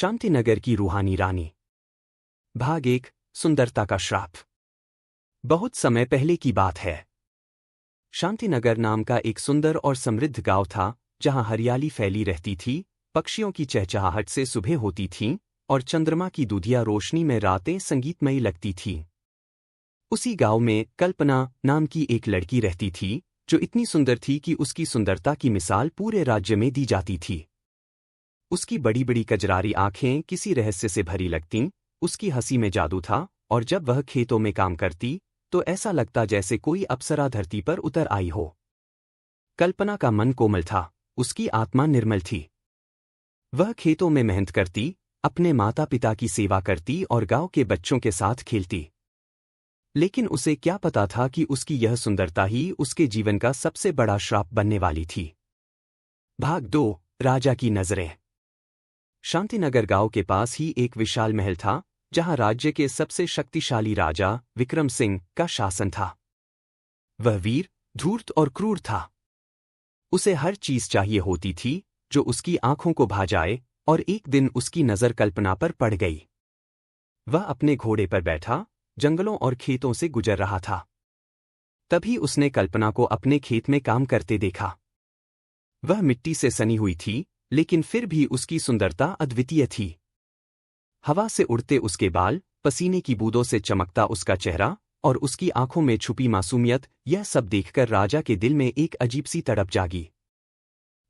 शांतिनगर की रूहानी रानी। भाग 1। सुंदरता का श्राप। बहुत समय पहले की बात है। शांतिनगर नाम का एक सुंदर और समृद्ध गांव था, जहां हरियाली फैली रहती थी, पक्षियों की चहचहाहट से सुबह होती थीं और चंद्रमा की दूधिया रोशनी में रातें संगीतमयी लगती थीं। उसी गांव में कल्पना नाम की एक लड़की रहती थी, जो इतनी सुंदर थी कि उसकी सुंदरता की मिसाल पूरे राज्य में दी जाती थी। उसकी बड़ी बड़ी कजरारी आंखें किसी रहस्य से भरी लगतीं, उसकी हंसी में जादू था, और जब वह खेतों में काम करती तो ऐसा लगता जैसे कोई अप्सरा धरती पर उतर आई हो। कल्पना का मन कोमल था, उसकी आत्मा निर्मल थी। वह खेतों में मेहनत करती, अपने माता पिता की सेवा करती और गांव के बच्चों के साथ खेलती। लेकिन उसे क्या पता था कि उसकी यह सुंदरता ही उसके जीवन का सबसे बड़ा श्राप बनने वाली थी। भाग 2। राजा की नजरें। शांतिनगर गांव के पास ही एक विशाल महल था, जहां राज्य के सबसे शक्तिशाली राजा विक्रम सिंह का शासन था। वह वीर, धूर्त और क्रूर था। उसे हर चीज चाहिए होती थी जो उसकी आंखों को भा जाए, और एक दिन उसकी नजर कल्पना पर पड़ गई। वह अपने घोड़े पर बैठा जंगलों और खेतों से गुजर रहा था। तभी उसने कल्पना को अपने खेत में काम करते देखा। वह मिट्टी से सनी हुई थी, लेकिन फिर भी उसकी सुंदरता अद्वितीय थी। हवा से उड़ते उसके बाल, पसीने की बूंदों से चमकता उसका चेहरा और उसकी आंखों में छुपी मासूमियत, यह सब देखकर राजा के दिल में एक अजीब सी तड़प जागी।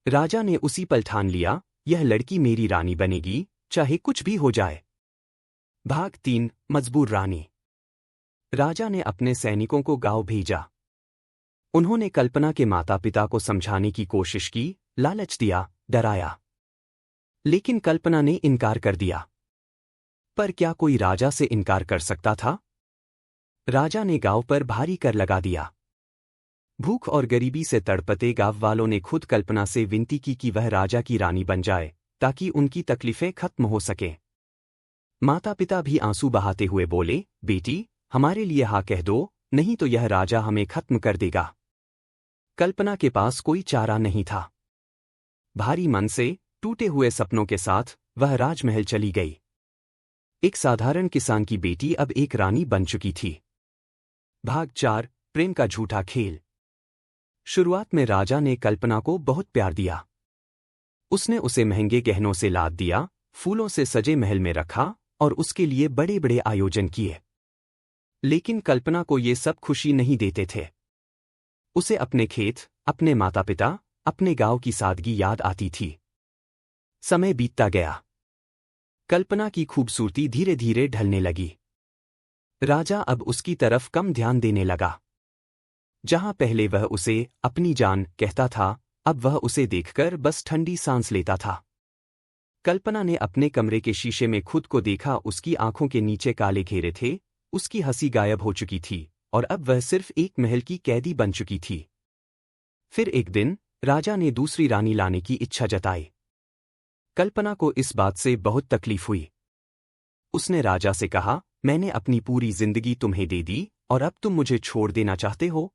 राजा ने उसी पल ठान लिया, यह लड़की मेरी रानी बनेगी, चाहे कुछ भी हो जाए। भाग 3। मजबूर रानी। राजा ने अपने सैनिकों को गांव भेजा। उन्होंने कल्पना के माता पिता को समझाने की कोशिश की, लालच दिया, डराया। लेकिन कल्पना ने इनकार कर दिया। पर क्या कोई राजा से इनकार कर सकता था? राजा ने गांव पर भारी कर लगा दिया। भूख और गरीबी से तड़पते गांव वालों ने खुद कल्पना से विनती की कि वह राजा की रानी बन जाए, ताकि उनकी तकलीफें खत्म हो सकें। माता पिता भी आंसू बहाते हुए बोले, बेटी, हमारे लिए हाँ कह दो, नहीं तो यह राजा हमें खत्म कर देगा। कल्पना के पास कोई चारा नहीं था। भारी मन से, टूटे हुए सपनों के साथ, वह राजमहल चली गई। एक साधारण किसान की बेटी अब एक रानी बन चुकी थी। भाग 4। प्रेम का झूठा खेल। शुरुआत में राजा ने कल्पना को बहुत प्यार दिया। उसने उसे महंगे गहनों से लाद दिया, फूलों से सजे महल में रखा और उसके लिए बड़े बड़े आयोजन किए। लेकिन कल्पना को ये सब खुशी नहीं देते थे। उसे अपने खेत, अपने माता पिता, अपने गांव की सादगी याद आती थी। समय बीतता गया। कल्पना की खूबसूरती धीरे धीरे ढलने लगी। राजा अब उसकी तरफ कम ध्यान देने लगा। जहां पहले वह उसे अपनी जान कहता था, अब वह उसे देखकर बस ठंडी सांस लेता था। कल्पना ने अपने कमरे के शीशे में खुद को देखा, उसकी आंखों के नीचे काले घेरे थे, उसकी हंसी गायब हो चुकी थी, और अब वह सिर्फ एक महल की कैदी बन चुकी थी। फिर एक दिन राजा ने दूसरी रानी लाने की इच्छा जताई। कल्पना को इस बात से बहुत तकलीफ हुई। उसने राजा से कहा, मैंने अपनी पूरी जिंदगी तुम्हें दे दी और अब तुम मुझे छोड़ देना चाहते हो?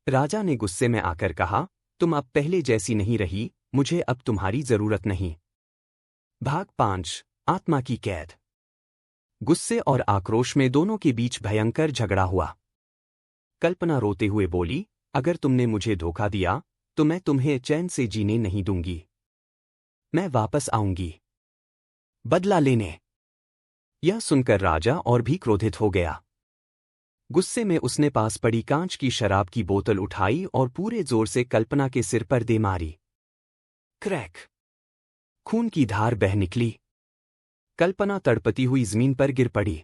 राजा ने गुस्से में आकर कहा, तुम अब पहले जैसी नहीं रही, मुझे अब तुम्हारी जरूरत नहीं। भाग 5। आत्मा की कैद। गुस्से और आक्रोश में दोनों के बीच भयंकर झगड़ा हुआ। कल्पना रोते हुए बोली, अगर तुमने मुझे धोखा दिया तो मैं तुम्हें चैन से जीने नहीं दूंगी। मैं वापस आऊंगी, बदला लेने। यह सुनकर राजा और भी क्रोधित हो गया। गुस्से में उसने पास पड़ी कांच की शराब की बोतल उठाई और पूरे जोर से कल्पना के सिर पर दे मारी। क्रैक! खून की धार बह निकली। कल्पना तड़पती हुई जमीन पर गिर पड़ी।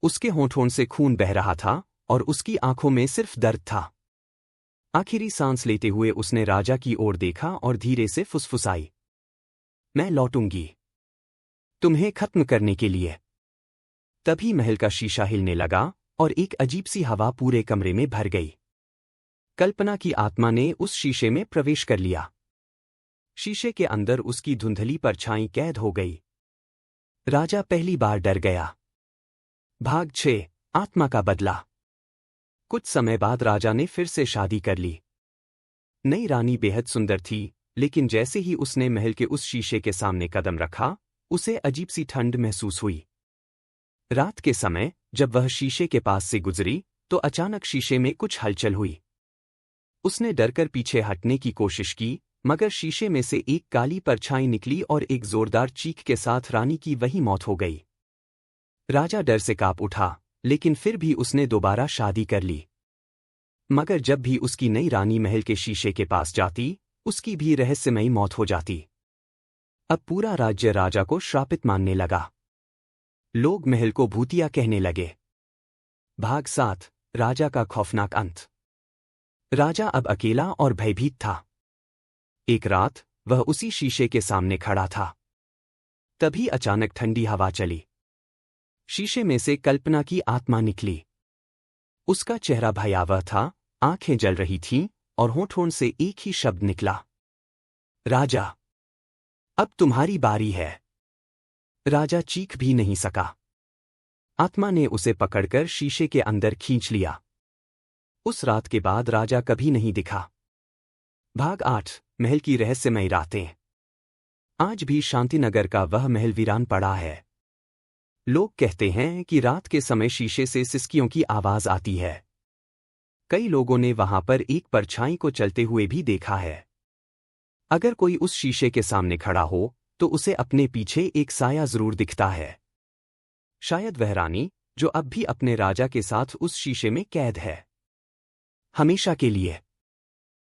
उसके होंठों से खून बह रहा था और उसकी आंखों में सिर्फ दर्द था। आखिरी सांस लेते हुए उसने राजा की ओर देखा और धीरे से फुसफुसाई, मैं लौटूंगी, तुम्हें खत्म करने के लिए। तभी महल का शीशा हिलने लगा और एक अजीब सी हवा पूरे कमरे में भर गई। कल्पना की आत्मा ने उस शीशे में प्रवेश कर लिया। शीशे के अंदर उसकी धुंधली परछाई कैद हो गई। राजा पहली बार डर गया। भाग 6। आत्मा का बदला। कुछ समय बाद राजा ने फिर से शादी कर ली। नई रानी बेहद सुंदर थी, लेकिन जैसे ही उसने महल के उस शीशे के सामने कदम रखा, उसे अजीब सी ठंड महसूस हुई। रात के समय जब वह शीशे के पास से गुजरी तो अचानक शीशे में कुछ हलचल हुई। उसने डरकर पीछे हटने की कोशिश की, मगर शीशे में से एक काली परछाई निकली और एक जोरदार चीख के साथ रानी की वही मौत हो गई। राजा डर से कांप उठा, लेकिन फिर भी उसने दोबारा शादी कर ली। मगर जब भी उसकी नई रानी महल के शीशे के पास जाती, उसकी भी रहस्यमयी मौत हो जाती। अब पूरा राज्य राजा को श्रापित मानने लगा। लोग महल को भूतिया कहने लगे। भाग 7 राजा का खौफनाक अंत। राजा अब अकेला और भयभीत था। एक रात वह उसी शीशे के सामने खड़ा था। तभी अचानक ठंडी हवा चली। शीशे में से कल्पना की आत्मा निकली। उसका चेहरा भयावह था, आंखें जल रही थीं और होठों से एक ही शब्द निकला, राजा, अब तुम्हारी बारी है। राजा चीख भी नहीं सका। आत्मा ने उसे पकड़कर शीशे के अंदर खींच लिया। उस रात के बाद राजा कभी नहीं दिखा। भाग 8 महल की रहस्यमयी रातें। आज भी शांतिनगर का वह महल वीरान पड़ा है। लोग कहते हैं कि रात के समय शीशे से सिसकियों की आवाज आती है। कई लोगों ने वहां पर एक परछाई को चलते हुए भी देखा है। अगर कोई उस शीशे के सामने खड़ा हो तो उसे अपने पीछे एक साया जरूर दिखता है। शायद वह रानी जो अब भी अपने राजा के साथ उस शीशे में कैद है, हमेशा के लिए।